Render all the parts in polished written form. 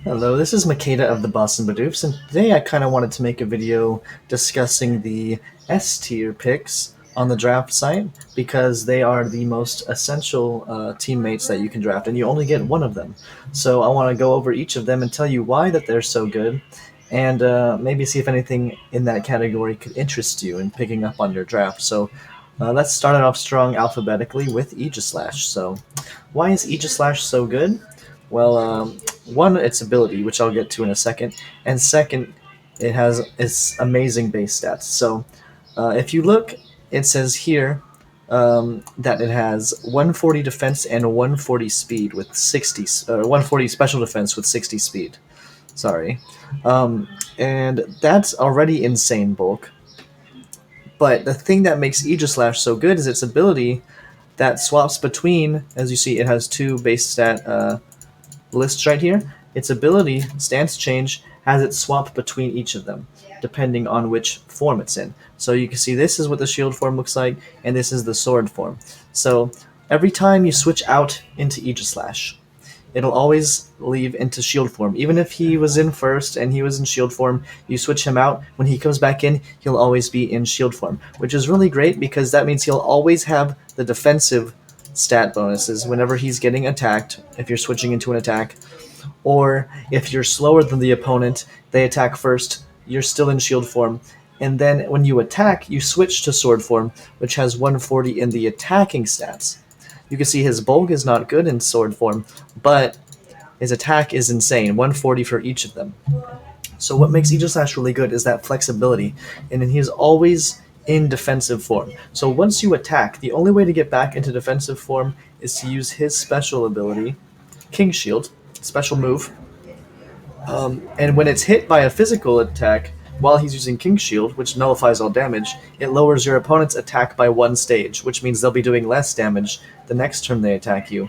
Hello, this is Makeda of the Boston Badoofs, and today I kind of wanted to make a video discussing the S tier picks on the draft site because they are the most essential teammates that you can draft, and you only get one of them. So I want to go over each of them and tell you why that they're so good, and maybe see if anything in that category could interest you in picking up on your draft. So let's start it off strong alphabetically with Aegislash. So why is Aegislash so good? Well, one, its ability, which I'll get to in a second, and second, it has its amazing base stats. So, if you look, it says here that it has 140 defense and 140 speed with 60, 140 special defense with 60 speed. Sorry, and that's already insane bulk. But the thing that makes Aegislash so good is its ability that swaps between, as you see, it has two base stat lists right here. Its ability, stance change, has it swap between each of them, depending on which form it's in. So you can see this is what the shield form looks like, and this is the sword form. So every time you switch out into Aegislash, it'll always leave into shield form. Even if he was in first and he was in shield form, you switch him out. When he comes back in, he'll always be in shield form, which is really great because that means he'll always have the defensive stat bonuses whenever he's getting attacked, if you're switching into an attack, or if you're slower than the opponent, they attack first, you're still in shield form, and then when you attack, you switch to sword form, which has 140 in the attacking stats. You can see his bulk is not good in sword form, but his attack is insane, 140 for each of them. So what makes Aegislash really good is that flexibility, and then he is always in defensive form. So once you attack, the only way to get back into defensive form is to use his special ability, King Shield, special move. And when it's hit by a physical attack, while he's using King Shield, which nullifies all damage, it lowers your opponent's attack by one stage, which means they'll be doing less damage the next turn they attack you.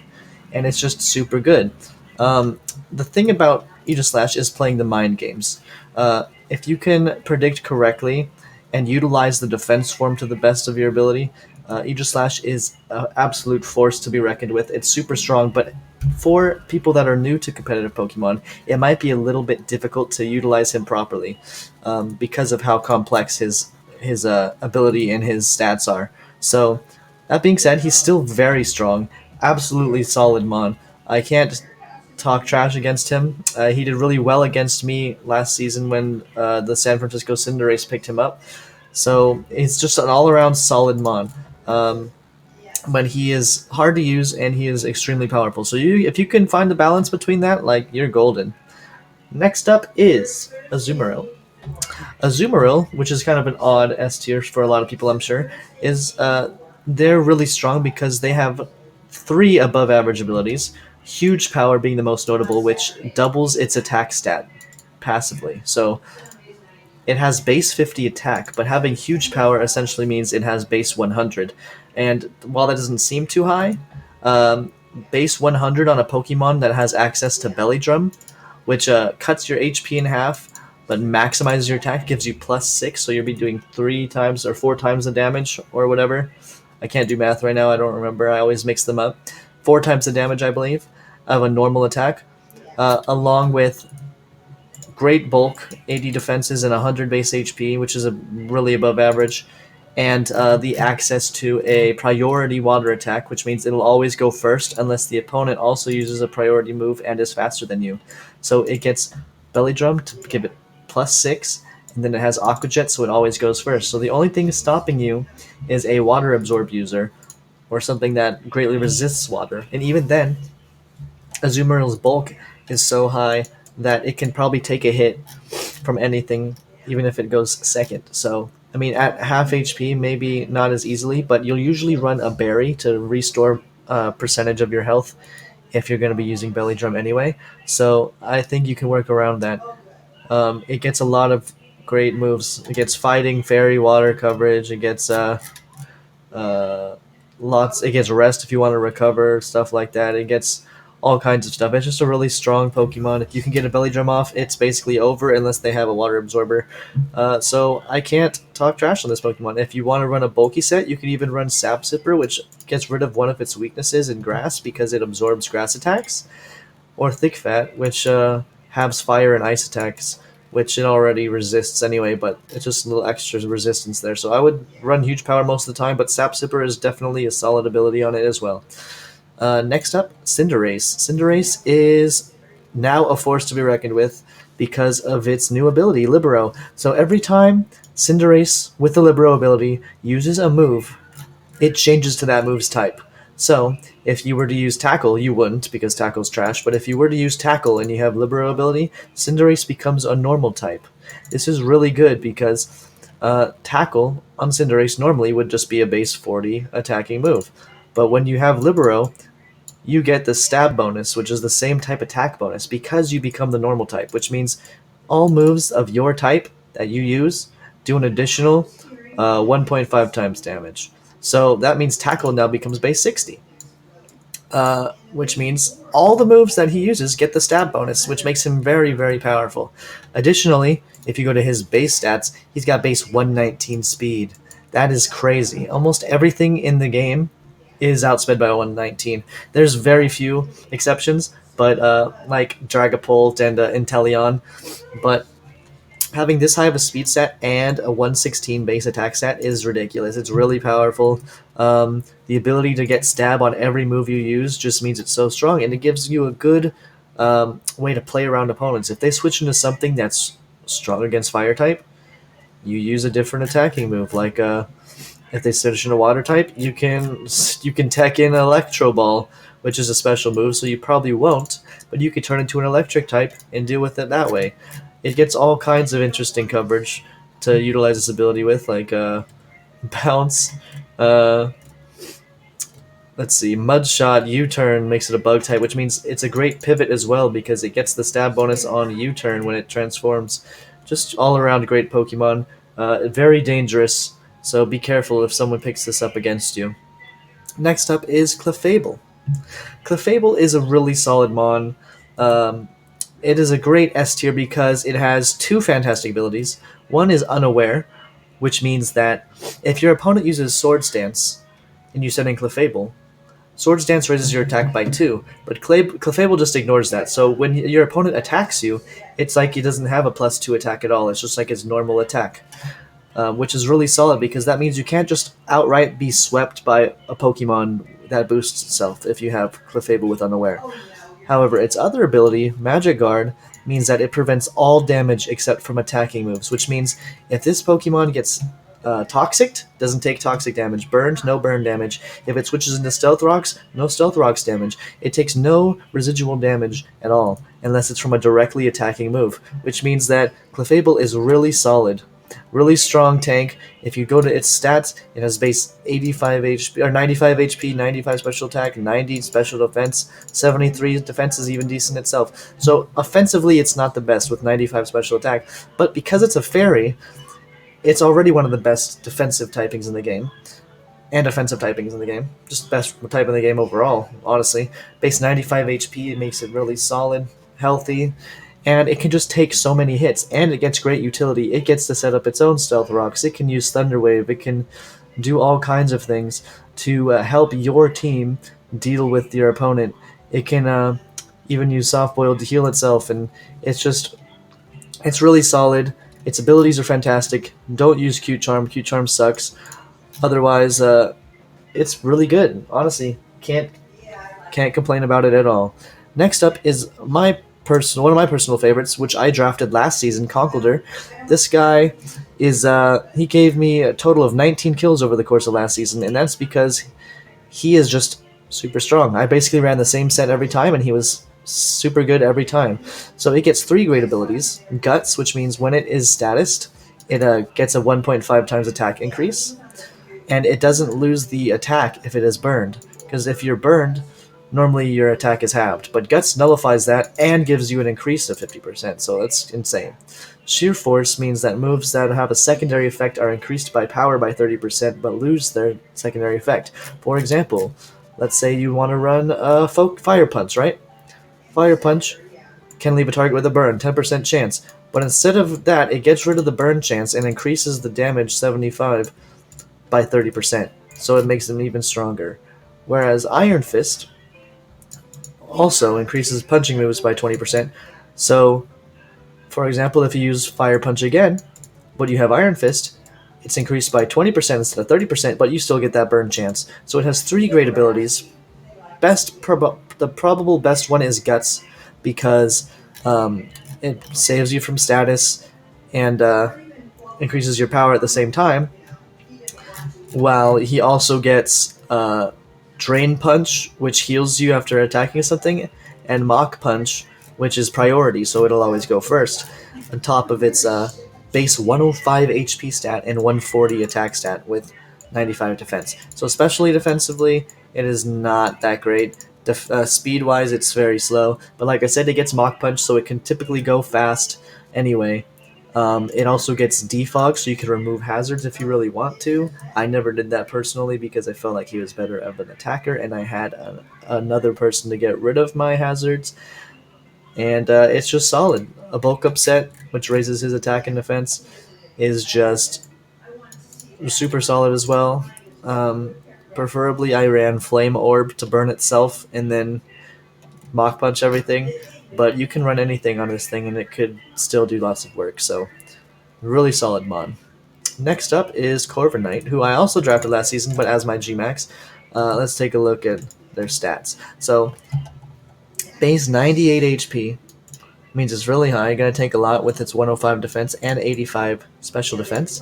And it's just super good. The thing about Aegislash is playing the mind games. If you can predict correctly and utilize the defense form to the best of your ability, Aegislash is an absolute force to be reckoned with. It's super strong, but for people that are new to competitive Pokemon, it might be a little bit difficult to utilize him properly because of how complex his ability and his stats are. So, that being said, he's still very strong, absolutely solid Mon. I can't talk trash against him. He did really well against me last season when the San Francisco Cinderace picked him up. So it's just an all-around solid Mon. But he is hard to use and he is extremely powerful. So if you can find the balance between that, like, you're golden. Next up is Azumarill. Azumarill, which is kind of an odd S tier for a lot of people, I'm sure, is they're really strong because they have three above average abilities. Huge power being the most notable, which doubles its attack stat passively. So it has base 50 attack, but having huge power essentially means it has base 100. And while that doesn't seem too high, base 100 on a Pokemon that has access to Belly Drum, which cuts your HP in half, but maximizes your attack, gives you +6, so you'll be doing 3 times or 4 times the damage or whatever. I can't do math right now, I don't remember, I always mix them up. 4 times the damage, I believe, of a normal attack, along with great bulk, 80 defenses, and 100 base HP, which is a really above average, and the access to a priority water attack, which means it'll always go first unless the opponent also uses a priority move and is faster than you. So it gets Belly Drum to give it +6, and then it has Aqua Jet, so it always goes first. So the only thing stopping you is a water absorb user, or something that greatly resists water. And even then, Azumarill's bulk is so high that it can probably take a hit from anything, even if it goes second. So, I mean, at half HP, maybe not as easily, but you'll usually run a berry to restore a percentage of your health if you're going to be using Belly Drum anyway. So, I think you can work around that. It gets a lot of great moves. It gets fighting, fairy, water coverage. It gets lots. It gets rest if you want to recover, stuff like that. It gets all kinds of stuff. It's just a really strong Pokemon. If you can get a Belly Drum off, it's basically over unless they have a Water Absorber. So I can't talk trash on this Pokemon. If you want to run a bulky set, you can even run Sap Sipper, which gets rid of one of its weaknesses in Grass because it absorbs Grass attacks, or Thick Fat, which halves fire and ice attacks, which it already resists anyway, but it's just a little extra resistance there. So I would run Huge Power most of the time, but Sap Sipper is definitely a solid ability on it as well. Next up, Cinderace. Cinderace is now a force to be reckoned with because of its new ability, Libero. So every time Cinderace with the Libero ability uses a move, it changes to that move's type. So if you were to use Tackle, you wouldn't because Tackle's trash, but if you were to use Tackle and you have Libero ability, Cinderace becomes a normal type. This is really good because Tackle on Cinderace normally would just be a base 40 attacking move. But when you have Libero, you get the stab bonus, which is the same type attack bonus, because you become the normal type, which means all moves of your type that you use do an additional 1.5 times damage. So that means Tackle now becomes base 60, which means all the moves that he uses get the stab bonus, which makes him very, very powerful. Additionally, if you go to his base stats, he's got base 119 speed. That is crazy. Almost everything in the game is outsped by 119. There's very few exceptions, but like Dragapult and Inteleon, but having this high of a speed stat and a 116 base attack stat is ridiculous. It's really powerful. The ability to get stab on every move you use just means it's so strong, and it gives you a good way to play around opponents. If they switch into something that's strong against fire type, you use a different attacking move. Like if they switch into water type, you can tech in Electro Ball, which is a special move, so you probably won't, but you could turn into an electric type and deal with it that way. It gets all kinds of interesting coverage to utilize this ability with, like Bounce. Let's see, Mudshot, U-Turn makes it a bug type, which means it's a great pivot as well because it gets the stab bonus on U-Turn when it transforms. Just all around great Pokemon. Very dangerous, so be careful if someone picks this up against you. Next up is Clefable. Clefable is a really solid Mon. It is a great S tier because it has two fantastic abilities. One is Unaware, which means that if your opponent uses Swords Dance and you send in Clefable, Swords Dance raises your attack by 2, but Clefable just ignores that. So when your opponent attacks you, it's like he doesn't have a +2 attack at all. It's just like his normal attack, which is really solid because that means you can't just outright be swept by a Pokemon that boosts itself if you have Clefable with Unaware. However, its other ability, Magic Guard, means that it prevents all damage except from attacking moves, which means if this Pokemon gets Toxic, doesn't take toxic damage. Burned, no burn damage. If it switches into Stealth Rocks, no Stealth Rocks damage. It takes no residual damage at all, unless it's from a directly attacking move, which means that Clefable is really solid. Really strong tank. If you go to its stats, it has base 85 HP, or 95 HP, 95 special attack, 90 special defense, 73 defense is even decent itself. So offensively, it's not the best with 95 special attack, but because it's a fairy, it's already one of the best defensive typings in the game, and offensive typings in the game. Just best type in the game overall, honestly. Base 95 HP, it makes it really solid, healthy, and it can just take so many hits, and it gets great utility. It gets to set up its own Stealth Rocks, it can use Thunder Wave, it can do all kinds of things to help your team deal with your opponent. It can even use Soft Boil to heal itself, and it's really solid. Its abilities are fantastic. Don't use Cute Charm. Cute Charm sucks. Otherwise, it's really good. Honestly, can't complain about it at all. Next up is one of my personal favorites, which I drafted last season, Conkeldurr. This guy is he gave me a total of 19 kills over the course of last season, and that's because he is just super strong. I basically ran the same set every time, and he was super good every time. So it gets 3 great abilities. Guts, which means when it is statused, it gets a 1.5 times attack increase, and it doesn't lose the attack if it is burned, because if you're burned, normally your attack is halved, but Guts nullifies that and gives you an increase of 50%, so that's insane. Sheer Force means that moves that have a secondary effect are increased by power by 30% but lose their secondary effect. For example, let's say you want to run a Fire Punch, right? Fire Punch can leave a target with a burn, 10% chance. But instead of that, it gets rid of the burn chance and increases the damage 75 by 30%. So it makes them even stronger. Whereas Iron Fist also increases punching moves by 20%, So, for example, if you use Fire Punch again, but you have Iron Fist, it's increased by 20% instead of 30%, but you still get that burn chance. So it has 3 great abilities. The probable best one is Guts, because it saves you from status and increases your power at the same time, while he also gets Drain Punch, which heals you after attacking something, and Mach Punch, which is priority, so it'll always go first, on top of its base 105 HP stat and 140 attack stat with 95 defense. So especially defensively, it is not that great. Speed-wise, it's very slow, but like I said, it gets Mach Punch, so it can typically go fast anyway. It also gets defog, so you can remove hazards if you really want to. I never did that personally because I felt like he was better of an attacker, and I had another person to get rid of my hazards. And it's just solid. A bulk up set, which raises his attack and defense, is just super solid as well. Preferably, I ran Flame Orb to burn itself and then Mach Punch everything, but you can run anything on this thing and it could still do lots of work, so really solid mon. Next up is Corvin Knight, who I also drafted last season, but as my Gmax. Let's take a look at their stats. So, base 98 HP means it's really high. Going to take a lot with its 105 defense and 85 special defense.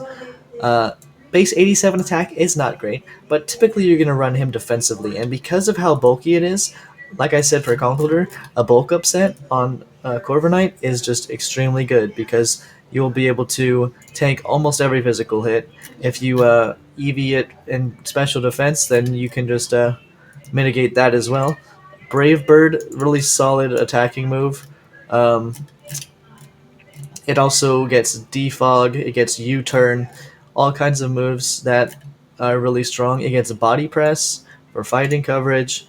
Base 87 attack is not great, but typically you're going to run him defensively, and because of how bulky it is, like I said for Conkeldurr, a bulk up set on Corvin Knight is just extremely good because you'll be able to tank almost every physical hit. If you EV it in special defense, then you can just mitigate that as well. Brave Bird, really solid attacking move. It also gets defog, it gets U-turn, all kinds of moves that are really strong. It gets body press for fighting coverage,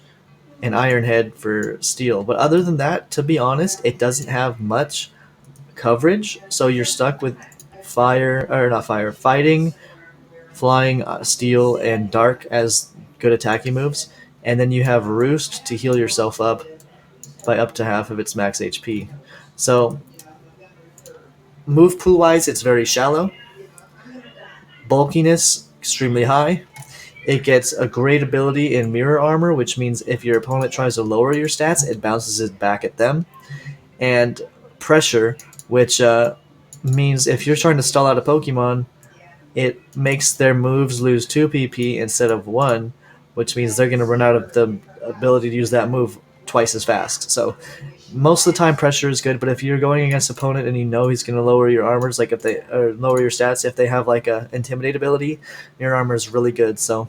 and Iron Head for steal. But other than that, to be honest, it doesn't have much coverage, so you're stuck with fighting, flying, steel, and dark as good attacking moves, and then you have Roost to heal yourself up by up to half of its max HP. So, move pool wise, it's very shallow. Bulkiness, extremely high. It gets a great ability in Mirror Armor, which means if your opponent tries to lower your stats, it bounces it back at them. And Pressure, which means if you're trying to stall out a Pokemon, it makes their moves lose 2 PP instead of 1, which means they're going to run out of the ability to use that move twice as fast. So most of the time Pressure is good, but if you're going against an opponent and you know he's going to lower your armors, like if they or lower your stats, if they have like a Intimidate ability, Mirror Armor is really good. So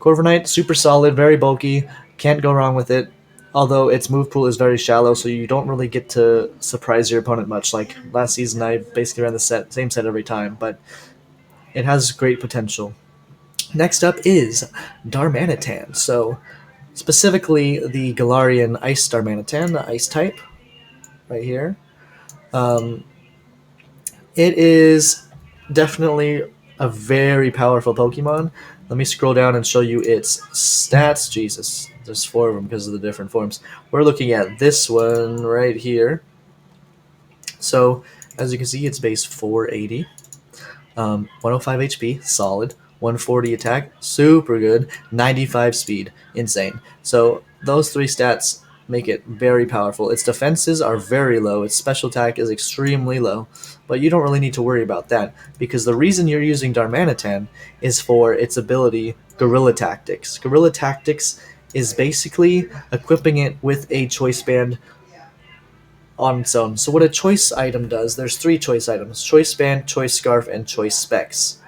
Corvin Knight, super solid, very bulky, can't go wrong with it. Although its move pool is very shallow, so you don't really get to surprise your opponent much. Like last season, I basically ran the same set every time, but it has great potential. Next up is Darmanitan. So specifically the Galarian Ice Darmanitan, the Ice type, right here. It is definitely a very powerful Pokemon. Let me scroll down and show you its stats. Jesus, there's 4 of them because of the different forms. We're looking at this one right here. So, as you can see, it's base 480. 105 HP, solid. 140 attack, super good. 95 speed, insane. So those 3 stats make it very powerful. Its defenses are very low. Its special attack is extremely low. But you don't really need to worry about that, because the reason you're using Darmanitan is for its ability Guerrilla Tactics. Guerrilla Tactics is basically equipping it with a choice band on its own. So what a choice item does, there's 3 choice items: Choice Band, Choice Scarf, and Choice Specs.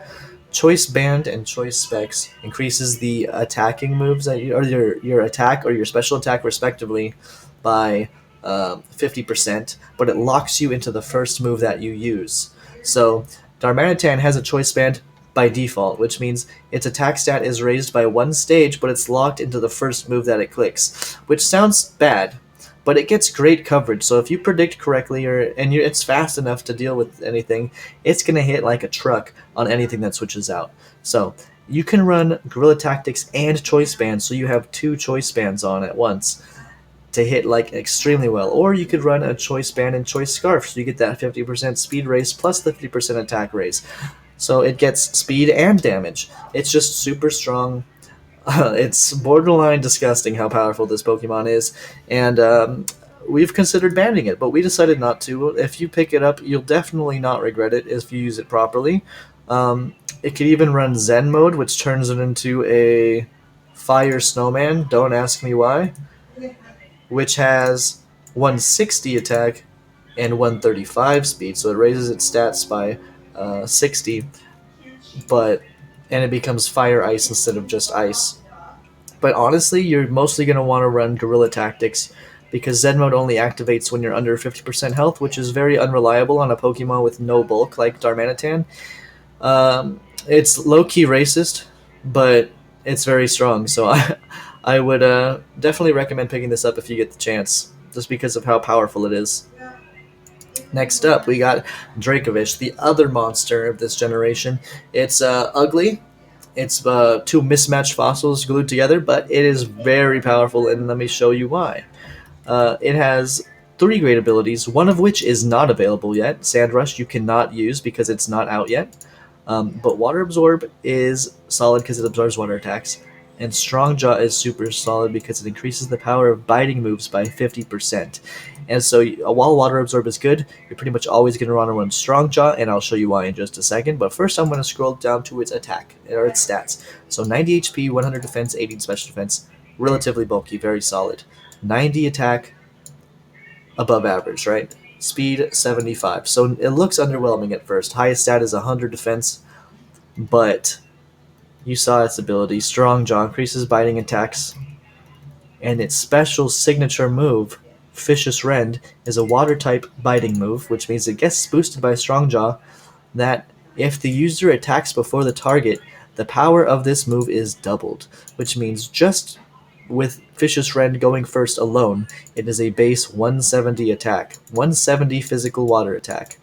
Choice Band and Choice Specs increases the attacking moves that or your attack or your special attack respectively by 50%, but it locks you into the first move that you use. So Darmanitan has a Choice Band by default, which means its attack stat is raised by 1 stage, but it's locked into the first move that it clicks, which sounds bad, but it gets great coverage. So if you predict correctly, it's fast enough to deal with anything, it's going to hit like a truck on anything that switches out. So you can run Guerrilla Tactics and Choice Band, so you have 2 Choice Bands on at once. to hit like extremely well. Or you could run a choice band and choice scarf, so you get that 50% speed raise plus the 50% attack raise. So it gets speed and damage. It's just super strong. It's borderline disgusting how powerful this Pokemon is, and we've considered banning it, but we decided not to. If you pick it up, you'll definitely not regret it if you use it properly. It could even run Zen mode, which turns it into a fire snowman. Don't ask me why. Which has 160 attack and 135 speed, so it raises its stats by 60, but and it becomes fire ice instead of just ice. But honestly, you're mostly going to want to run guerrilla tactics because Zen mode only activates when you're under 50% health, which is very unreliable on a Pokemon with no bulk like Darmanitan. It's low-key racist, but it's very strong, so I would definitely recommend picking this up if you get the chance, just because of how powerful it is. Next up, we got Dracovish, the other monster of this generation. It's ugly. It's two mismatched fossils glued together, but it is very powerful, and let me show you why. It has three great abilities, one of which is not available yet. Sand Rush you cannot use because it's not out yet. But Water Absorb is solid because it absorbs water attacks. And Strong Jaw is super solid because it increases the power of biting moves by 50%. And so while Water Absorb is good, you're pretty much always going to want to run Strong Jaw, and I'll show you why in just a second. But first I'm going to scroll down to its attack, or its stats. So 90 HP, 100 defense, 18 special defense, relatively bulky, very solid. 90 attack, above average, right? Speed 75. So it looks underwhelming at first. Highest stat is 100 defense, but you saw its ability. Strong Jaw increases biting attacks, and its special signature move, Vicious Rend, is a water type biting move, which means it gets boosted by Strong Jaw. That if the user attacks before the target, the power of this move is doubled, which means just with Vicious Rend going first alone, it is a base 170 attack, 170 physical water attack.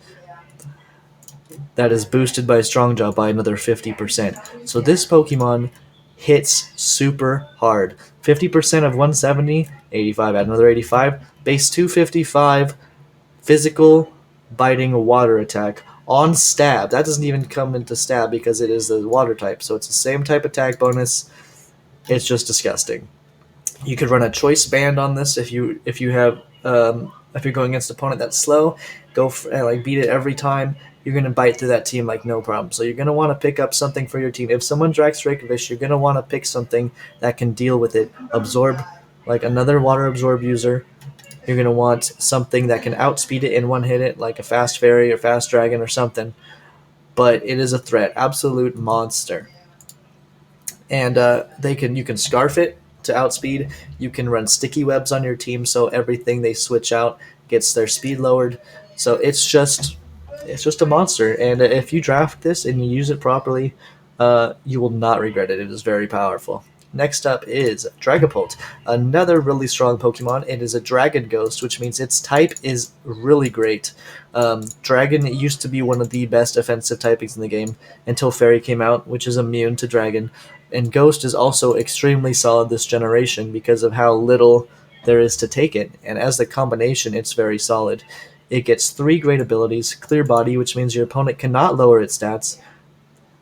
That is boosted by Strong Jaw by another 50%. So this Pokemon hits super hard. 50% of 170, 85, add another 85, base 255, physical biting water attack on stab. That doesn't even come into stab because it is the water type, so it's the same type attack bonus. It's just disgusting. You could run a choice band on this if you have if you're going against an opponent that's slow. Go for, like beat it every time. You're gonna bite through that team like no problem. So you're gonna want to pick up something for your team. If someone drags Dracovish, you're gonna want to pick something that can deal with it. Absorb, like another water absorb user. You're gonna want something that can outspeed it and one hit it, like a fast fairy or fast dragon or something. But it is a threat, absolute monster. And you can scarf it to outspeed. You can run sticky webs on your team, so everything they switch out gets their speed lowered. So it's just a monster. And if you draft this and you use it properly, you will not regret it. It is very powerful. Next up is Dragapult, another really strong Pokemon. It is a Dragon Ghost, which means its type is really great. Dragon used to be one of the best offensive typings in the game until Fairy came out, which is immune to Dragon. And Ghost is also extremely solid this generation because of how little there is to take it. And as the combination, it's very solid. It gets three great abilities: Clear Body, which means your opponent cannot lower its stats;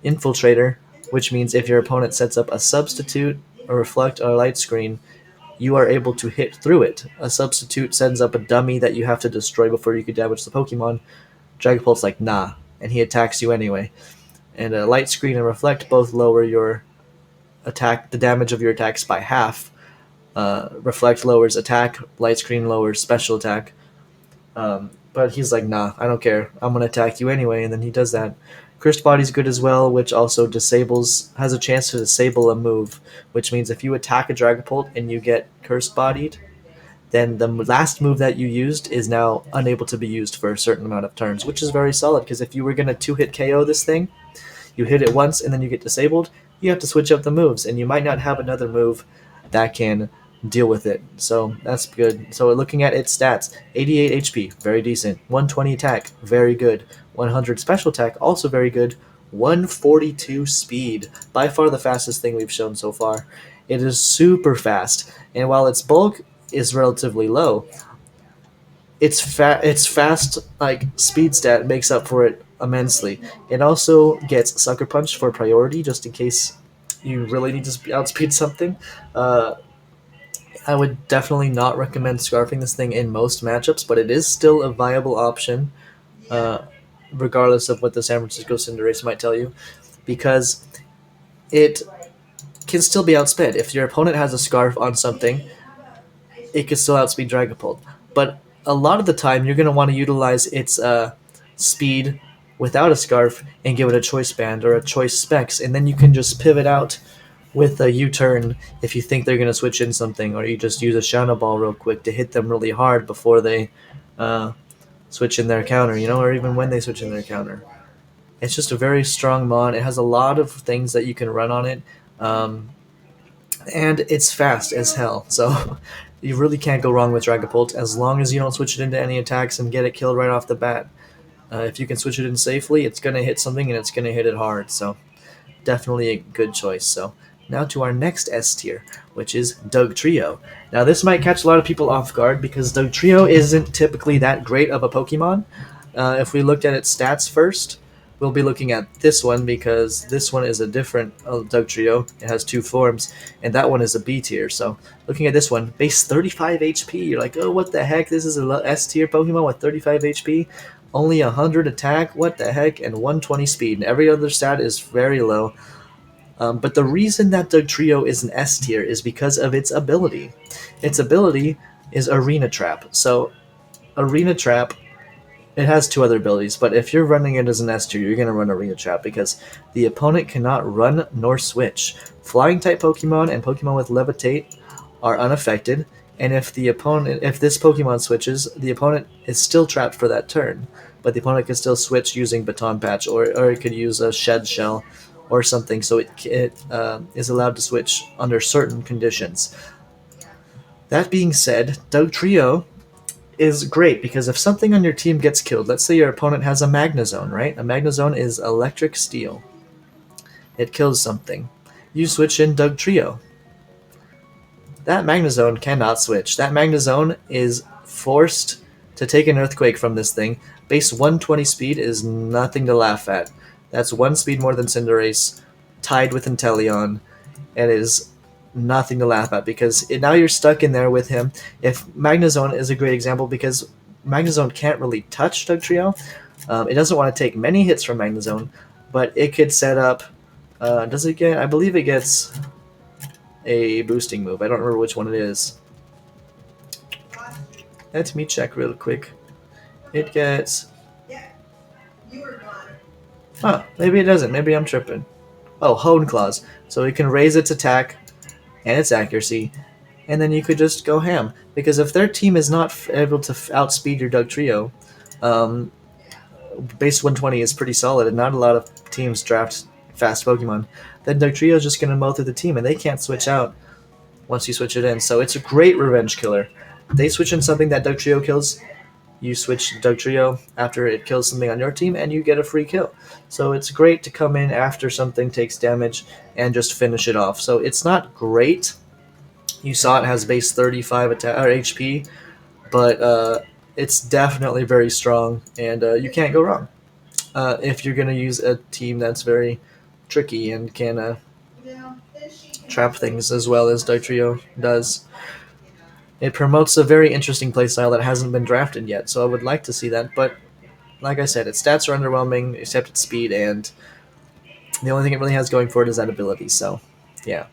Infiltrator, which means if your opponent sets up a substitute, a reflect, or a light screen, you are able to hit through it. A substitute sends up a dummy that you have to destroy before you can damage the Pokemon. Dragapult's like, nah, and he attacks you anyway. And a light screen and reflect both lower your the damage of your attacks by half. Reflect lowers attack, light screen lowers special attack. But he's like, nah, I don't care. I'm going to attack you anyway, and then he does that. Cursed Body's good as well, which also has a chance to disable a move, which means if you attack a Dragapult and you get Cursed Bodied, then the last move that you used is now unable to be used for a certain amount of turns, which is very solid, because if you were going to two-hit KO this thing, you hit it once and then you get disabled, you have to switch up the moves, and you might not have another move that can deal with it. So that's good. So looking at its stats, 88 HP, very decent. 120 attack, very good. 100 special attack, also very good. 142 speed, by far the fastest thing we've shown so far. It is super fast, and while its bulk is relatively low, its fast like speed stat makes up for it immensely. It also gets Sucker Punch for priority, just in case you really need to outspeed something. Uh, I would definitely not recommend scarfing this thing in most matchups, but it is still a viable option, uh, regardless of what the San Francisco Cinderace might tell you, because it can still be outsped. If your opponent has a scarf on something, it can still outspeed Dragapult. But a lot of the time, you're going to want to utilize its speed without a scarf and give it a choice band or a choice specs, and then you can just pivot out with a U-turn if you think they're going to switch in something, or you just use a Shadow Ball real quick to hit them really hard before they uh, switch in their counter, or even when they switch in their counter. It's just a very strong mon. It has a lot of things that you can run on it. And it's fast as hell. So you really can't go wrong with Dragapult as long as you don't switch it into any attacks and get it killed right off the bat. If you can switch it in safely, it's going to hit something and it's going to hit it hard. So definitely a good choice. So now to our next S tier, which is Dugtrio. Now this might catch a lot of people off guard because Dugtrio isn't typically that great of a Pokemon. If we looked at its stats first, we'll be looking at this one because this one is a different Dugtrio. It has two forms, and that one is a B tier. So looking at this one, base 35 HP, you're like, oh, what the heck? This is a S tier Pokemon with 35 HP? Only 100 attack? What the heck? And 120 speed, and every other stat is very low. But the reason that Dugtrio is an S tier is because of its ability. Its ability is Arena Trap. So Arena Trap, it has two other abilities, but if you're running it as an S tier, you're going to run Arena Trap because the opponent cannot run nor switch. Flying type Pokemon and Pokemon with Levitate are unaffected, and if this Pokemon switches, the opponent is still trapped for that turn. But the opponent can still switch using Baton Patch, or it could use a Shed Shell or something, so it is allowed to switch under certain conditions. That being said, Dugtrio is great because if something on your team gets killed, let's say your opponent has a Magnezone, right? A Magnezone is Electric Steel. It kills something. You switch in Dugtrio. That Magnezone cannot switch. That Magnezone is forced to take an Earthquake from this thing. Base 120 speed is nothing to laugh at. That's one speed more than Cinderace, tied with Inteleon. It is nothing to laugh at because now you're stuck in there with him. If Magnezone is a great example because Magnezone can't really touch Dugtrio. It doesn't want to take many hits from Magnezone, but it could set up. Does it get? I believe it gets a boosting move. I don't remember which one it is. Let me check real quick. It gets. Huh, maybe it doesn't. Maybe I'm tripping. Oh, Hone Claws. So it can raise its attack and its accuracy, and then you could just go ham. Because if their team is not able to outspeed your Dugtrio, base 120 is pretty solid, and not a lot of teams draft fast Pokemon, then Dugtrio is just going to mow through the team, and they can't switch out once you switch it in. So it's a great revenge killer. They switch in something that Dugtrio kills, you switch Dugtrio after it kills something on your team, and you get a free kill. So it's great to come in after something takes damage and just finish it off. So it's not great. You saw it has base 35 HP, but it's definitely very strong, and you can't go wrong if you're going to use a team that's very tricky and can trap things as well as Dugtrio does. It promotes a very interesting playstyle that hasn't been drafted yet, so I would like to see that, but like I said, its stats are underwhelming, except its speed, and the only thing it really has going for it is that ability, so yeah.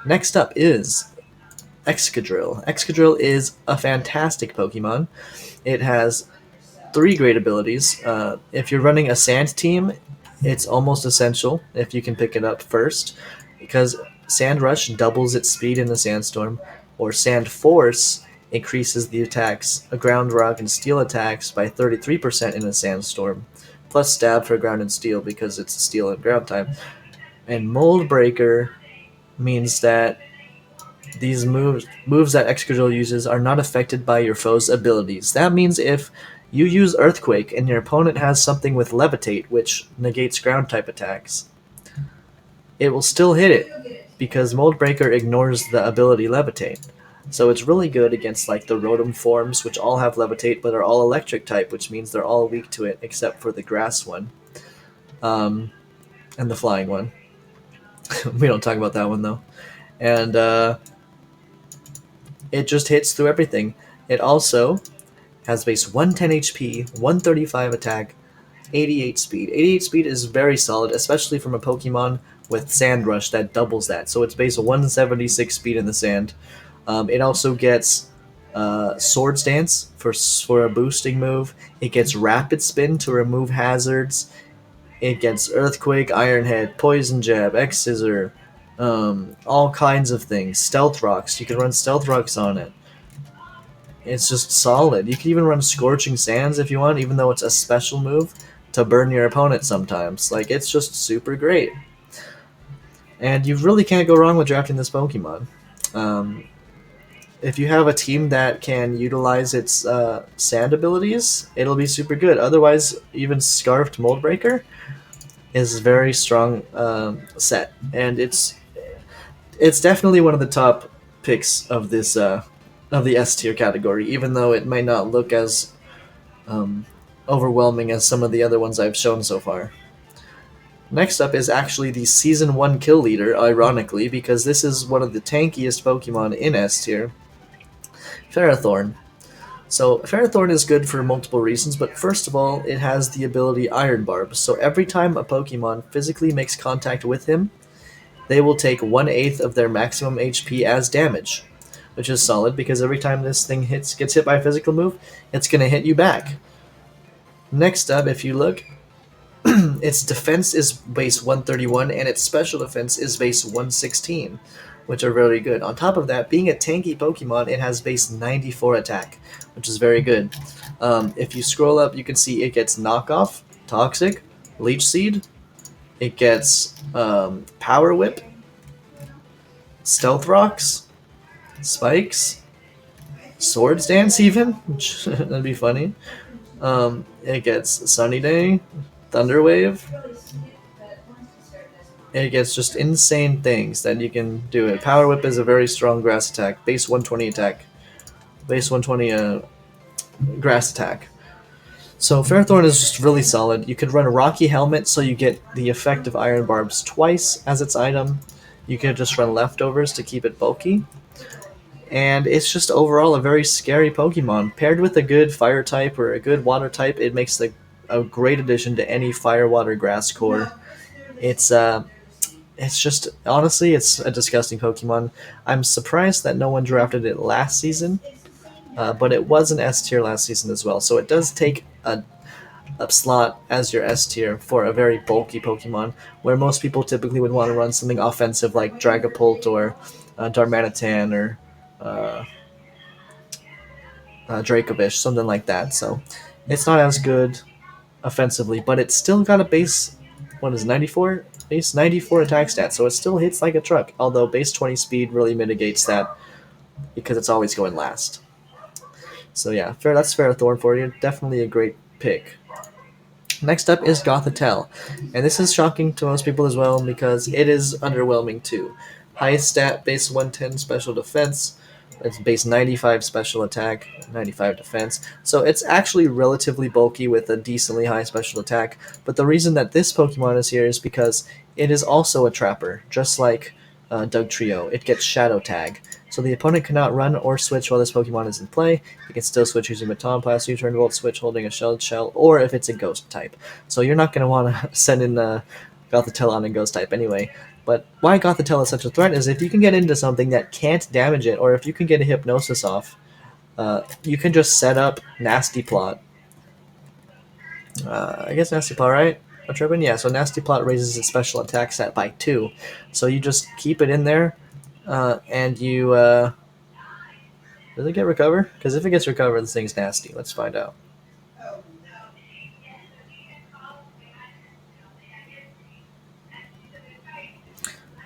Next up is Excadrill. Excadrill is a fantastic Pokemon. It has three great abilities. If you're running a Sand team, it's almost essential if you can pick it up first, because Sand Rush doubles its speed in the Sandstorm, or Sand Force increases the attacks, Ground Rock and Steel attacks by 33% in a Sandstorm, plus Stab for Ground and Steel because it's a Steel and Ground type. And Mold Breaker means that these moves that Excadrill uses are not affected by your foe's abilities. That means if you use Earthquake and your opponent has something with Levitate, which negates ground type attacks, it will still hit it because Mold Breaker ignores the ability Levitate. So it's really good against like the Rotom forms, which all have Levitate but are all electric type, which means they're all weak to it except for the grass one, um, and the flying one. We don't talk about that one though. And it just hits through everything. It also has base 110 HP, 135 attack, 88 speed. 88 speed is very solid, especially from a Pokemon with Sand Rush that doubles that. So it's base 176 speed in the sand. It also gets Swords Dance for a boosting move. It gets Rapid Spin to remove hazards. It gets Earthquake, Iron Head, Poison Jab, X Scissor, all kinds of things. Stealth Rocks. You can run Stealth Rocks on it. It's just solid. You can even run Scorching Sands if you want, even though it's a special move to burn your opponent sometimes. Like, it's just super great. And you really can't go wrong with drafting this Pokemon. Um, if you have a team that can utilize its sand abilities, it'll be super good. Otherwise, even Scarfed Moldbreaker is a very strong set. And it's definitely one of the top picks of this of the S tier category, even though it might not look as um, overwhelming as some of the other ones I've shown so far. Next up is actually the Season 1 kill leader, ironically, because this is one of the tankiest Pokemon in S tier, Ferrothorn. So Ferrothorn is good for multiple reasons, but first of all, it has the ability Iron Barb. So every time a Pokemon physically makes contact with him, they will take 1/8 of their maximum HP as damage, which is solid because every time this thing gets hit by a physical move, it's going to hit you back. Next up, if you look, its defense is base 131 and its special defense is base 116, which are very good. On top of that, being a tanky Pokemon, it has base 94 attack, which is very good. If you scroll up, you can see it gets Knockoff, Toxic, Leech Seed, it gets Power Whip, Stealth Rocks, Spikes, Swords Dance even, which that'd be funny. It gets Sunny Day, Thunder Wave. It gets just insane things that you can do it. Power Whip is a very strong grass attack, base 120 attack, base 120 grass attack. So Ferrothorn is just really solid. You could run a Rocky Helmet so you get the effect of Iron Barbs twice as its item. You could just run Leftovers to keep it bulky. And it's just overall a very scary Pokemon. Paired with a good Fire type or a good Water type, it makes a great addition to any Fire, Water, Grass core. It's just, honestly, it's a disgusting Pokemon. I'm surprised that no one drafted it last season, but it was an S tier last season as well. So it does take a slot as your S tier for a very bulky Pokemon, where most people typically would want to run something offensive like Dragapult or Darmanitan or Dracovish, something like that. So it's not as good offensively, but it's still got a base, what is 94? Base 94 attack stat, so it still hits like a truck, although base 20 speed really mitigates that because it's always going last. So yeah, that's Ferrothorn for you. Definitely a great pick. Next up is Gothitelle, and this is shocking to most people as well because it is underwhelming too. Highest stat, base 110 special defense, it's base 95 special attack, 95 defense, so it's actually relatively bulky with a decently high special attack, but the reason that this Pokemon is here is because it is also a trapper, just like Dugtrio. It gets Shadow Tag, so the opponent cannot run or switch while this Pokemon is in play. It can still switch using Baton Blast, U-Turn Volt, switch holding a Shelled Shell, or if it's a Ghost type. So you're not going to want to send in Gothitelle on a Ghost type anyway. But why Gothitelle is such a threat is if you can get into something that can't damage it, or if you can get a Hypnosis off, you can just set up Nasty Plot. I guess Nasty Plot, right? Yeah, so Nasty Plot raises its special attack stat by 2. So you just keep it in there, and you... does it get Recover? Because if it gets Recover, this thing's nasty. Let's find out.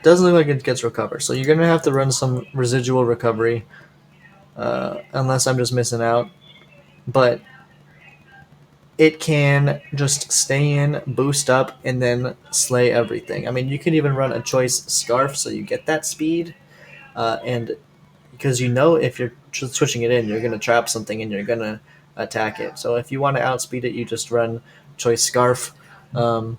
Doesn't look like it gets Recover, so you're going to have to run some residual recovery, unless I'm just missing out. But it can just stay in, boost up, and then slay everything. I mean, you can even run a choice Scarf so you get that speed, and because you know if you're switching it in, you're going to trap something and you're going to attack it. So if you want to outspeed it, you just run Choice Scarf, um,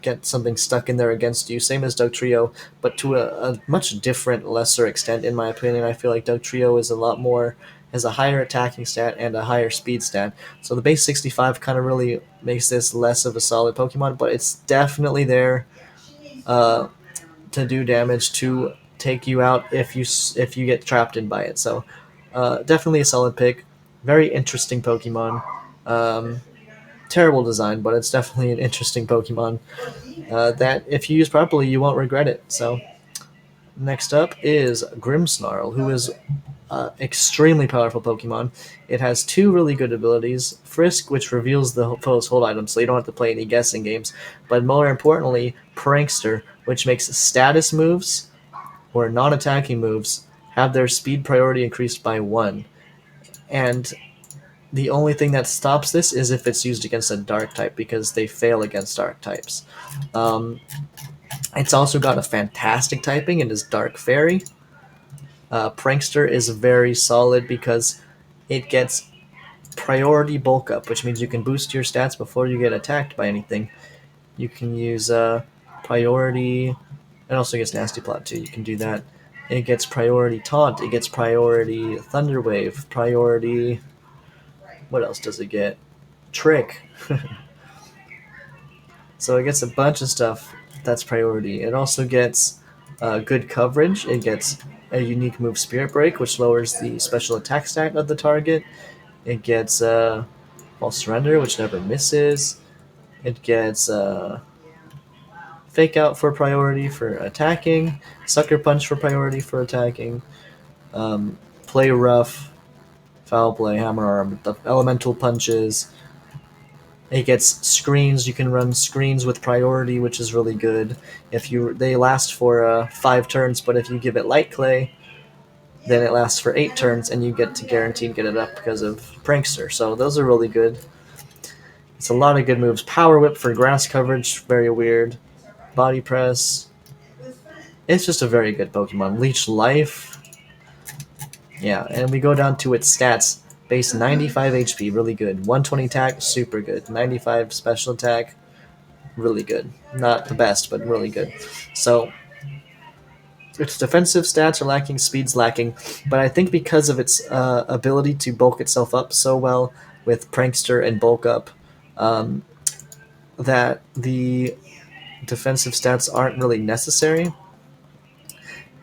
get something stuck in there against you. Same as Dugtrio, but to a much different, lesser extent, in my opinion. I feel like Dugtrio is a lot more has a higher attacking stat and a higher speed stat. So the base 65 kind of really makes this less of a solid Pokemon, but it's definitely there uh, to do damage, to take you out if you get trapped in by it. So definitely a solid pick. Very interesting Pokemon. Um, Terrible design, but it's definitely an interesting Pokemon that if you use properly, you won't regret it. So next up is Grimmsnarl, who is extremely powerful Pokemon. It has two really good abilities: Frisk, which reveals the foe's hold item, so you don't have to play any guessing games. But more importantly, Prankster, which makes status moves or non-attacking moves have their speed priority increased by 1. And the only thing that stops this is if it's used against a dark type, because they fail against dark types. Um, it's also got a fantastic typing and is Dark Fairy. Prankster is very solid because it gets priority bulk up, which means you can boost your stats before you get attacked by anything. You can use priority. It also gets Nasty Plot too. You can do that. It gets priority taunt. It gets priority thunder wave. Priority. What else does it get? Trick. So it gets a bunch of stuff that's priority. It also gets good coverage. It gets a unique move, Spirit Break, which lowers the special attack stat of the target. It gets False Surrender, which never misses. It gets Fake Out for priority for attacking. Sucker Punch for priority for attacking. Play Rough, Foul Play, Hammer Arm, the Elemental Punches. It gets screens. You can run screens with priority, which is really good. If you they last for 5 turns, but if you give it Light Clay, then it lasts for 8 turns, and you get to guaranteed get it up because of Prankster. So those are really good. It's a lot of good moves. Power Whip for grass coverage, very weird. Body Press. It's just a very good Pokemon. Leech Life. Yeah, and we go down to its stats. Base 95 HP, really good. 120 attack, super good. 95 special attack, really good. Not the best, but really good. So its defensive stats are lacking, speed's lacking, but I think because of its ability to bulk itself up so well with Prankster and Bulk Up, um, that the defensive stats aren't really necessary,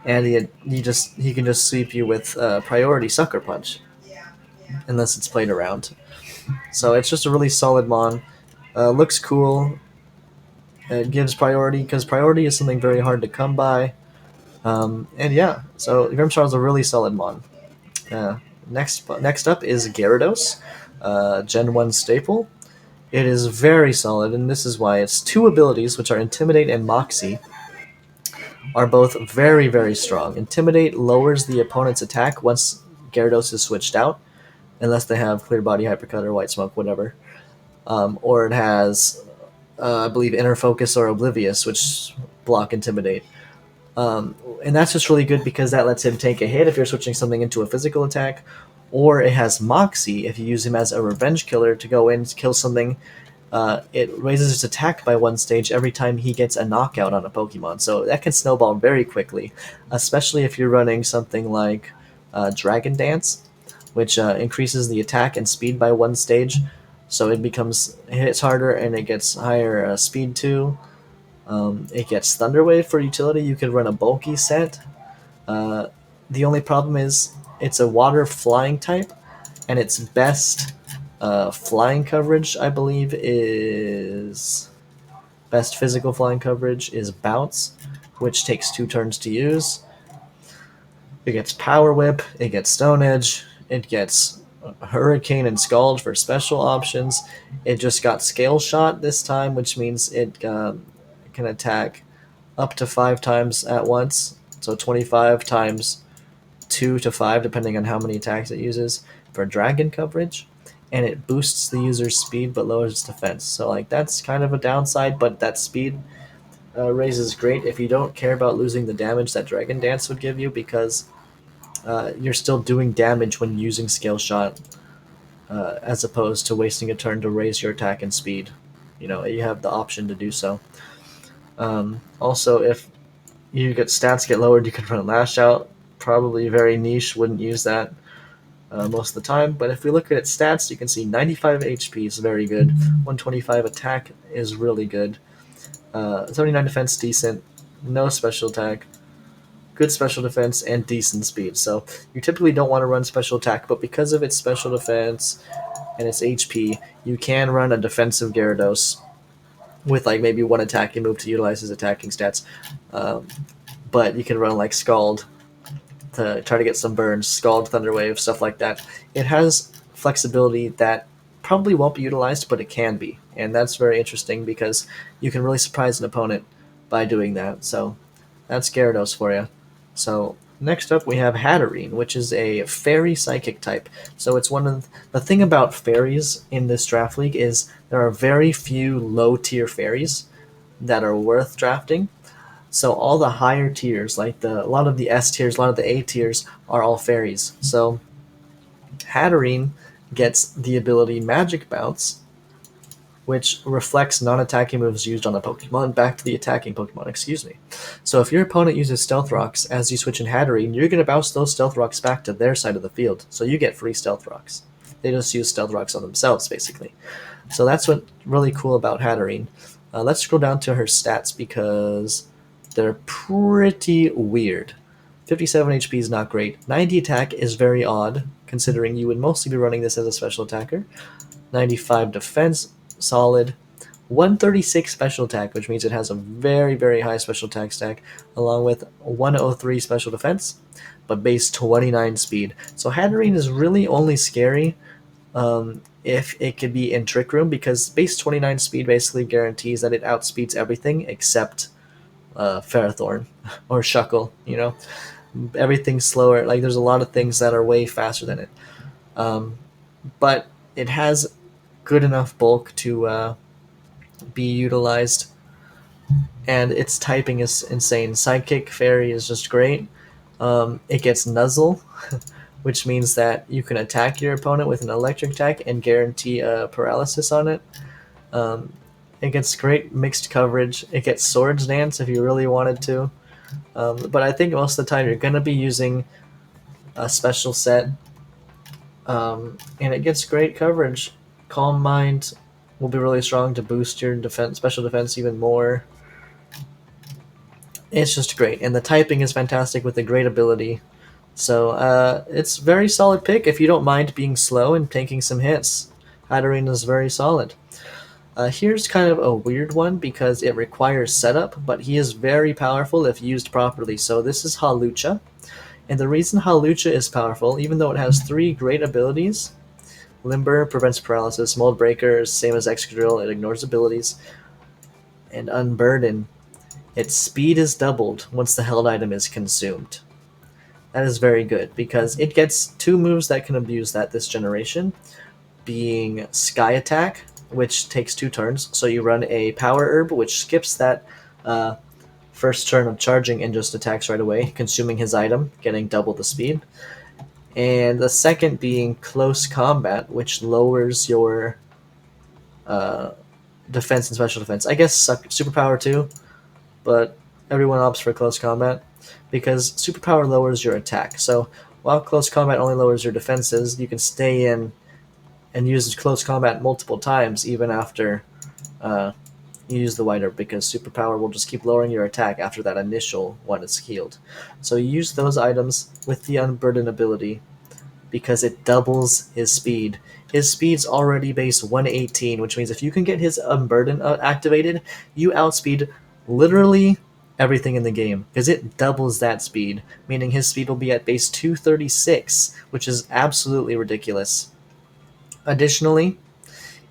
and he can just sweep you with priority Sucker Punch, unless it's played around. So it's just a really solid mon. Looks cool. It gives priority because priority is something very hard to come by. And yeah, so Grimmsnarl is a really solid mon. Next up is Gyarados, Gen 1 staple. It is very solid, and this is why its two abilities, which are Intimidate and Moxie, are both very, very strong. Intimidate lowers the opponent's attack once Gyarados is switched out, unless they have Clear Body, Hypercut, or White Smoke, whatever. Or it has, I believe, Inner Focus or Oblivious, which block Intimidate. And that's just really good because that lets him take a hit if you're switching something into a physical attack. Or it has Moxie if you use him as a revenge killer to go in and kill something. It raises its attack by 1 stage every time he gets a knockout on a Pokemon. So that can snowball very quickly, especially if you're running something like Dragon Dance, which increases the attack and speed by 1 stage. So it hits harder and it gets higher speed too. It gets Thunder Wave for utility. You can run a bulky set. The only problem is it's a water flying type, and its best flying coverage, I believe, is best physical flying coverage is Bounce, which takes 2 turns to use. It gets Power Whip, it gets Stone Edge, it gets Hurricane and Scald for special options. It just got Scale Shot this time, which means it can attack up to 5 times at once, so 25 times 2 to 5, depending on how many attacks it uses for dragon coverage. And it boosts the user's speed but lowers its defense. So like that's kind of a downside, but that speed raise is great if you don't care about losing the damage that Dragon Dance would give you, because you're still doing damage when using Scale Shot, as opposed to wasting a turn to raise your attack and speed. You have the option to do so. Also, if stats get lowered, you can run Lash Out. Probably very niche, wouldn't use that most of the time. But if we look at its stats, you can see 95 HP is very good. 125 attack is really good. 79 defense, decent. No special attack. Good special defense and decent speed. So you typically don't want to run special attack, but because of its special defense and its HP, you can run a defensive Gyarados with like maybe one attacking move to utilize his attacking stats. But you can run like Scald to try to get some burns, Scald, Thunder Wave, stuff like that. It has flexibility that probably won't be utilized, but it can be. And that's very interesting because you can really surprise an opponent by doing that. So that's Gyarados for you. So next up we have Hatterene, which is a fairy psychic type. So it's one of the thing about fairies in this draft league is there are very few low tier fairies that are worth drafting. So all the higher tiers, like a lot of the S tiers, a lot of the A tiers, are all fairies. So Hatterene gets the ability Magic Bounce, which reflects non-attacking moves used on a Pokemon back to the attacking Pokemon, excuse me. So if your opponent uses Stealth Rocks as you switch in Hatterene, you're going to bounce those Stealth Rocks back to their side of the field, so you get free Stealth Rocks. They just use Stealth Rocks on themselves, basically. So that's what's really cool about Hatterene. Let's scroll down to her stats because they're pretty weird. 57 HP is not great. 90 attack is very odd, considering you would mostly be running this as a special attacker. 95 defense, solid. 136 special attack, which means it has a very, very high special attack stack, along with 103 special defense, but base 29 speed. So Hatterene is really only scary if it could be in Trick Room, because base 29 speed basically guarantees that it outspeeds everything except Ferrothorn or Shuckle. Everything's slower. Like there's a lot of things that are way faster than it, but it has good enough bulk to be utilized, and its typing is insane. Sidekick Fairy is just great. It gets Nuzzle, which means that you can attack your opponent with an electric attack and guarantee a paralysis on it. It gets great mixed coverage. It gets Swords Dance if you really wanted to. But I think most of the time you're going to be using a special set. And it gets great coverage. Calm Mind will be really strong to boost your special defense even more. It's just great. And the typing is fantastic with a great ability. So it's a very solid pick if you don't mind being slow and taking some hits. Hatterene is very solid. Here's kind of a weird one because it requires setup, but he is very powerful if used properly. So this is Hawlucha. And the reason Hawlucha is powerful, even though it has 3 great abilities, Limber prevents paralysis, Mold Breaker, same as Excadrill, it ignores abilities, and Unburden, its speed is doubled once the held item is consumed. That is very good because it gets 2 moves that can abuse that this generation, being Sky Attack, which takes 2 turns. So you run a Power Herb, which skips that first turn of charging and just attacks right away, consuming his item, getting double the speed. And the second being Close Combat, which lowers your defense and special defense. I guess Superpower too, but everyone opts for Close Combat because Superpower lowers your attack. So while Close Combat only lowers your defenses, you can stay in and use Close Combat multiple times even after you use the White Herb, because Superpower will just keep lowering your attack after that initial one is healed. So you use those items with the Unburden ability because it doubles his speed. His speed's already base 118, which means if you can get his Unburden activated, you outspeed literally everything in the game because it doubles that speed, meaning his speed will be at base 236, which is absolutely ridiculous. Additionally,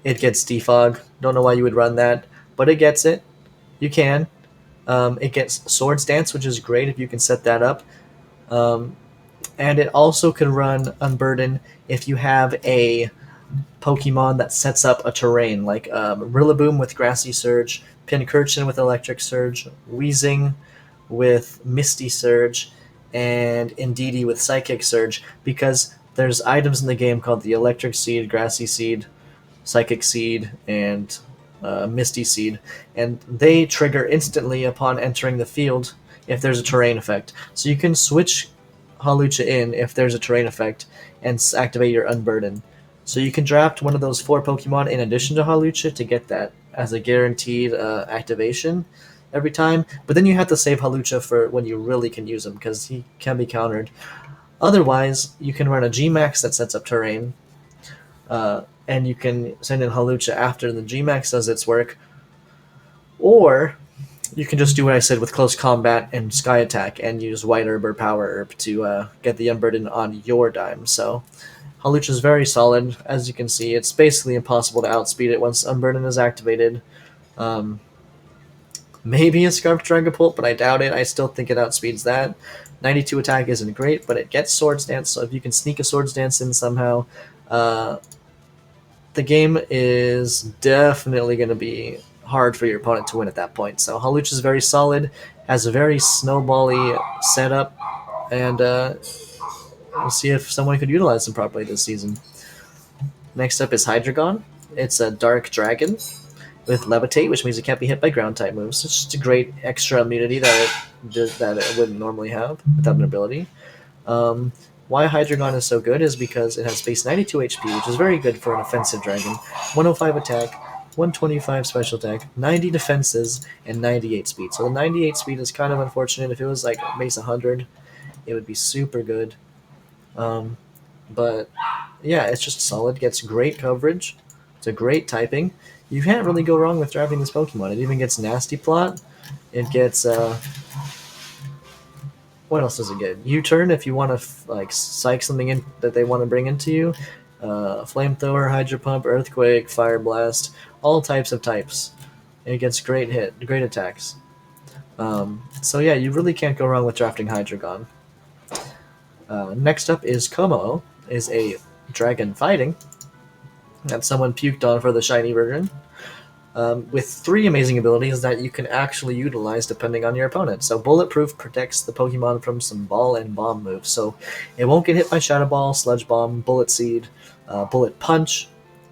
it gets Defog. Don't know why you would run that, but it gets it. You can. It gets Swords Dance, which is great if you can set that up. And it also can run Unburden if you have a Pokemon that sets up a terrain, like Rillaboom with Grassy Surge, Pincurchin with Electric Surge, Weezing with Misty Surge, and Indeedee with Psychic Surge, because there's items in the game called the Electric Seed, Grassy Seed, Psychic Seed, and Misty Seed, and they trigger instantly upon entering the field if there's a terrain effect. So you can switch Hawlucha in if there's a terrain effect and activate your Unburden. So you can draft one of those 4 Pokemon in addition to Hawlucha to get that as a guaranteed activation every time. But then you have to save Hawlucha for when you really can use him, because he can be countered. Otherwise, you can run a Gmax that sets up terrain, and you can send in Hawlucha after the Gmax does its work. Or you can just do what I said with Close Combat and Sky Attack and use White Herb or Power Herb to get the Unburden on your dime. So Hawlucha is very solid. As you can see, it's basically impossible to outspeed it once Unburden is activated. Maybe a Scarf Dragapult, but I doubt it. I still think it outspeeds that. 92 attack isn't great, but it gets Swords Dance, so if you can sneak a Swords Dance in somehow, the game is definitely going to be hard for your opponent to win at that point. So Hawlucha is very solid, has a very snowbally setup, and we'll see if someone could utilize him properly this season. Next up is Hydreigon. It's a Dark Dragon with Levitate, which means it can't be hit by Ground-type moves. It's just a great extra immunity that it wouldn't normally have without an ability. Why Hydreigon is so good is because it has base 92 HP, which is very good for an offensive dragon. 105 attack, 125 special attack, 90 defenses, and 98 speed. So the 98 speed is kind of unfortunate. If it was like base 100, it would be super good. But yeah, it's just solid. Gets great coverage. It's a great typing. You can't really go wrong with drafting this Pokemon. It even gets Nasty Plot. It gets what else does it get? U-turn if you want to like psych something in that they want to bring into you. Flamethrower, Hydro Pump, Earthquake, Fire Blast, all types of types. It gets great attacks. So yeah, you really can't go wrong with drafting Hydreigon. Next up is Como, is a dragon fighting that someone puked on for the shiny version, with 3 amazing abilities that you can actually utilize depending on your opponent. So Bulletproof protects the Pokemon from some Ball and Bomb moves, so it won't get hit by Shadow Ball, Sludge Bomb, Bullet Seed, Bullet Punch,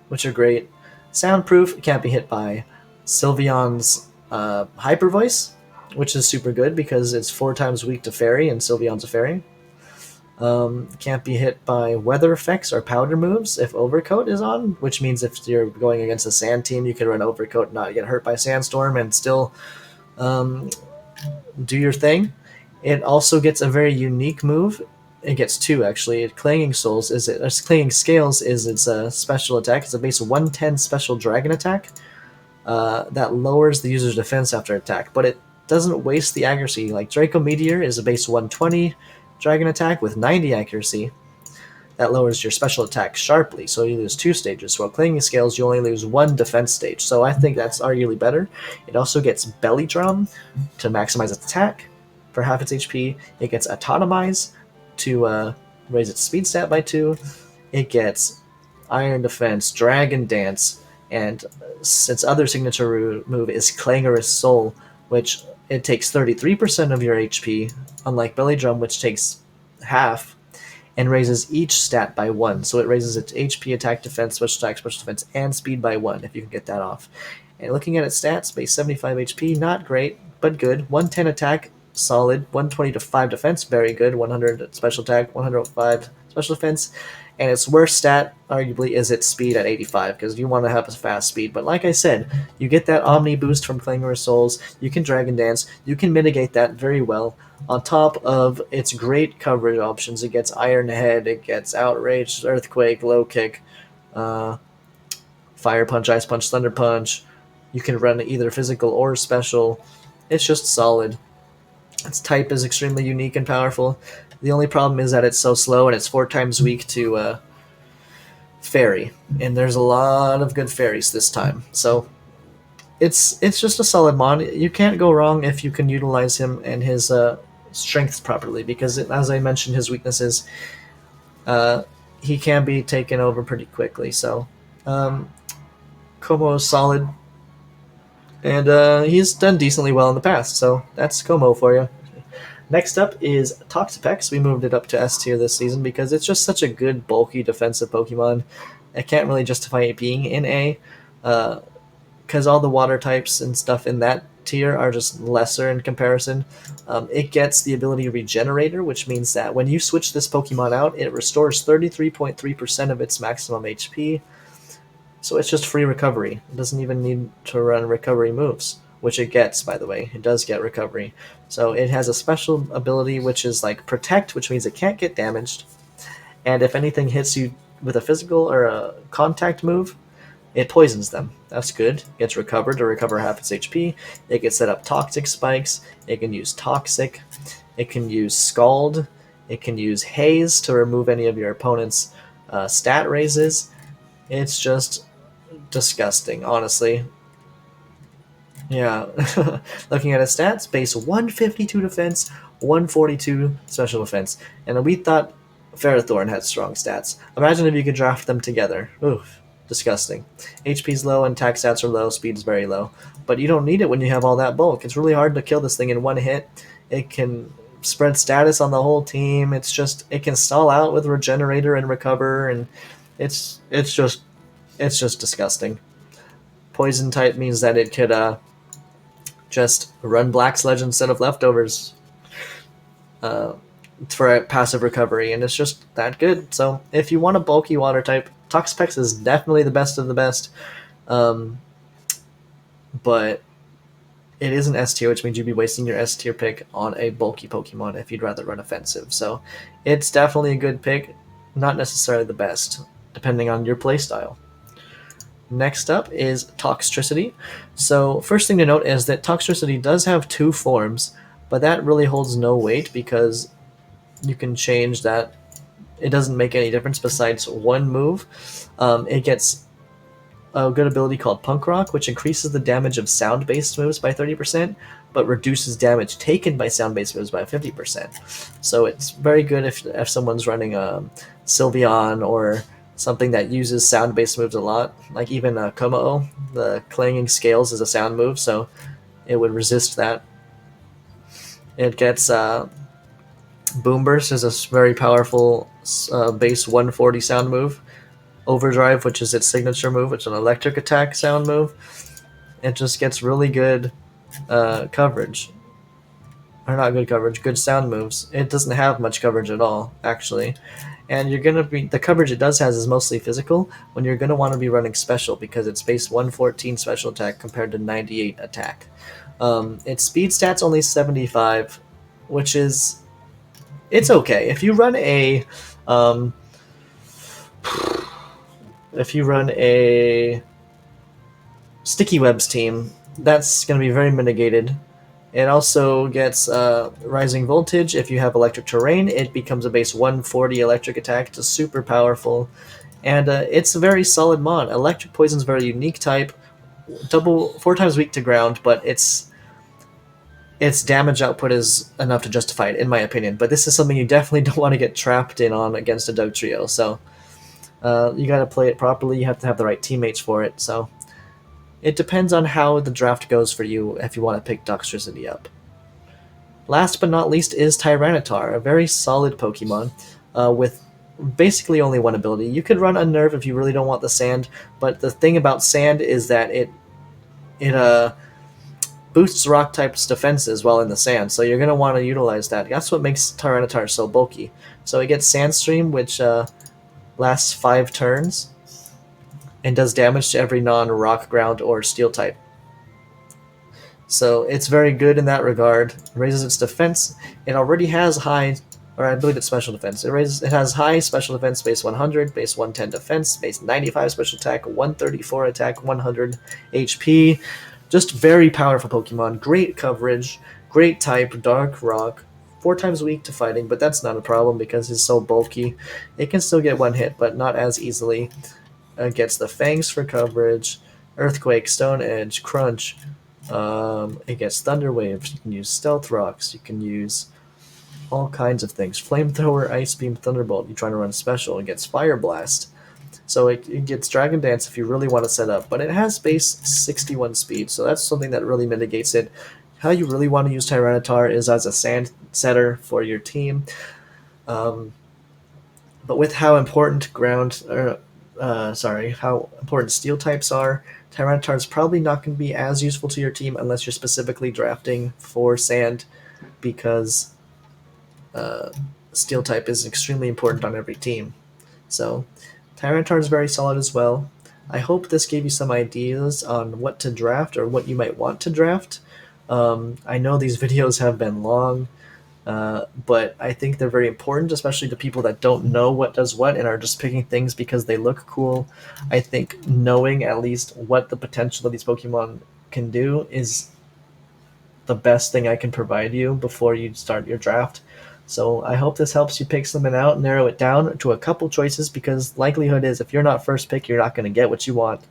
which are great. Soundproof can't be hit by Sylveon's Hyper Voice, which is super good because it's 4 times weak to Fairy, and Sylveon's a Fairy. Can't be hit by weather effects or powder moves if Overcoat is on, which means if you're going against a sand team, you can run Overcoat and not get hurt by Sandstorm and still do your thing. It also gets a very unique move. It gets 2 actually. Clanging Scales is its special attack. It's a base 110 special dragon attack that lowers the user's defense after attack, but it doesn't waste the accuracy. Like Draco Meteor is a base 120 dragon attack with 90 accuracy that lowers your special attack sharply, so you lose 2 stages. So while Clanging Scales, you only lose 1 defense stage, so I think that's arguably better. It also gets Belly Drum to maximize its attack for half its HP. It gets Autotomize to raise its speed stat by 2. It gets Iron Defense, Dragon Dance, and its other signature move is Clangorous Soul, which it takes 33% of your HP, unlike Belly Drum, which takes half, and raises each stat by 1. So it raises its HP, attack, defense, special attack, special defense, and speed by 1, if you can get that off. And looking at its stats, base 75 HP, not great, but good. 110 attack, solid. 120 to 5 defense, very good. 100 special attack, 105 special defense. And its worst stat, arguably, is its speed at 85, because you want to have a fast speed. But like I said, you get that Omni boost from Clangorous Souls, you can Dragon Dance, you can mitigate that very well. On top of its great coverage options, it gets Iron Head, it gets Outrage, Earthquake, Low Kick, Fire Punch, Ice Punch, Thunder Punch. You can run either physical or special. It's just solid. Its type is extremely unique and powerful. The only problem is that it's so slow and it's 4 times weak to Fairy, and there's a lot of good Fairies this time. So it's just a solid mod. You can't go wrong if you can utilize him and his strengths properly, because as I mentioned, his weaknesses, he can be taken over pretty quickly. So Como is solid, and he's done decently well in the past. So that's Como for you. Next up is Toxapex. We moved it up to S tier this season because it's just such a good, bulky defensive Pokemon. I can't really justify it being in A, because all the water types and stuff in that tier are just lesser in comparison. It gets the ability Regenerator, which means that when you switch this Pokemon out, it restores 33.3% of its maximum HP. So it's just free recovery. It doesn't even need to run recovery moves, which it gets, by the way. It does get recovery. So it has a special ability which is like Protect, which means it can't get damaged. And if anything hits you with a physical or a contact move, it poisons them. That's good. It gets recovered to recover half its HP. It can set up Toxic Spikes. It can use Toxic. It can use Scald. It can use Haze to remove any of your opponent's stat raises. It's just disgusting, honestly. Yeah. Looking at its stats, base 152 defense, 142 special defense. And we thought Ferrothorn had strong stats. Imagine if you could draft them together. Oof. Disgusting. HP's low and attack stats are low, speed's very low. But you don't need it when you have all that bulk. It's really hard to kill this thing in one hit. It can spread status on the whole team. It's just, it can stall out with Regenerator and Recover, and it's just disgusting. Poison type means that it could just run Black Sledge instead of Leftovers for a passive recovery, and it's just that good. So if you want a bulky water type, Toxapex is definitely the best of the best, but it is an S tier, which means you'd be wasting your S tier pick on a bulky Pokemon if you'd rather run offensive. So it's definitely a good pick, not necessarily the best, depending on your playstyle. Next up is Toxtricity. So first thing to note is that Toxtricity does have two forms, but that really holds no weight because you can change that. It doesn't make any difference besides one move. It gets a good ability called Punk Rock, which increases the damage of sound-based moves by 30%, but reduces damage taken by sound-based moves by 50%. So it's very good if someone's running a Sylveon or something that uses sound-based moves a lot. Like even Komao, the clanging scales is a sound move, so it would resist that. It gets Boom Burst is a very powerful base 140 sound move. Overdrive, which is its signature move, which is an electric attack sound move. It just gets really good coverage. Or not good coverage, good sound moves. It doesn't have much coverage at all, actually. And you're gonna be, the coverage it does has is mostly physical, when you're gonna want to be running special because it's base 114 special attack compared to 98 attack. Its speed stat's only 75, which is, it's okay. If you run a Sticky Webs team, that's going to be very mitigated. It also gets Rising Voltage. If you have Electric Terrain, it becomes a base 140 electric attack. It's super powerful. And it's a very solid mon. Electric Poison's a very unique type. 4 times weak to ground, but its damage output is enough to justify it, in my opinion. But this is something you definitely don't want to get trapped in on against a Dugtrio. So you got to play it properly. You have to have the right teammates for it. So it depends on how the draft goes for you if you want to pick Toxtricity up. Last but not least is Tyranitar, a very solid Pokemon with basically only one ability. You could run Unnerve if you really don't want the Sand, but the thing about Sand is that it boosts Rock type's defenses while in the sand, so you're going to want to utilize that. That's what makes Tyranitar so bulky. So it gets Sandstream, which lasts 5 turns and does damage to every non-rock, ground, or steel type. So it's very good in that regard. It raises its defense. It already has high, or I believe it's special defense. It has high special defense, base 100, base 110 defense, base 95 special attack, 134 attack, 100 HP. Just very powerful Pokemon. Great coverage, great type, Dark Rock. 4 times weak to fighting, but that's not a problem because it's so bulky. It can still get one hit, but not as easily. Gets the Fangs for coverage, Earthquake, Stone Edge, Crunch. It gets Thunder Waves. You can use Stealth Rocks. You can use all kinds of things. Flamethrower, Ice Beam, Thunderbolt. You're trying to run special. It gets Fire Blast. So it gets Dragon Dance if you really want to set up. But it has base 61 speed, so that's something that really mitigates it. How you really want to use Tyranitar is as a sand setter for your team. Um, but with how important how important steel types are, Tyranitar is probably not going to be as useful to your team unless you're specifically drafting for sand, because uh, steel type is extremely important on every team. So Tyranitar is very solid as well. I hope this gave you some ideas on what to draft or what you might want to draft. I know these videos have been long, but I think they're very important, especially to people that don't know what does what and are just picking things because they look cool. I think knowing at least what the potential of these Pokemon can do is the best thing I can provide you before you start your draft. So I hope this helps you pick something out, narrow it down to a couple choices, because likelihood is if you're not first pick, you're not going to get what you want.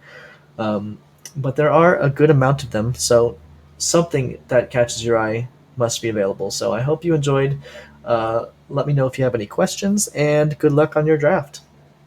Um, but there are a good amount of them, so something that catches your eye must be available. So I hope you enjoyed. Let me know if you have any questions, and good luck on your draft.